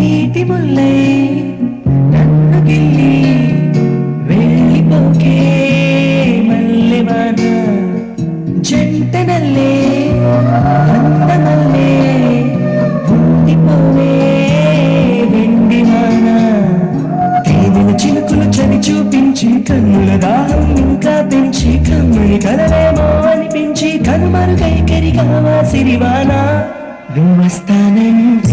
నీటి ముల్లై నన్ను గిల్లి వెళ్ళిపోకే మల్లెవాన జంట నల్లే అందమల్లే ఉండిపోవే వెండివాన తేనెల చినుకులు చని చూపించి కన్నుల దాహం ఇంకా పెంచి కమ్మని కలవేమో అనిపించి కనుమరుగై కరిగావా సిరివాన నువ్వస్తానంటే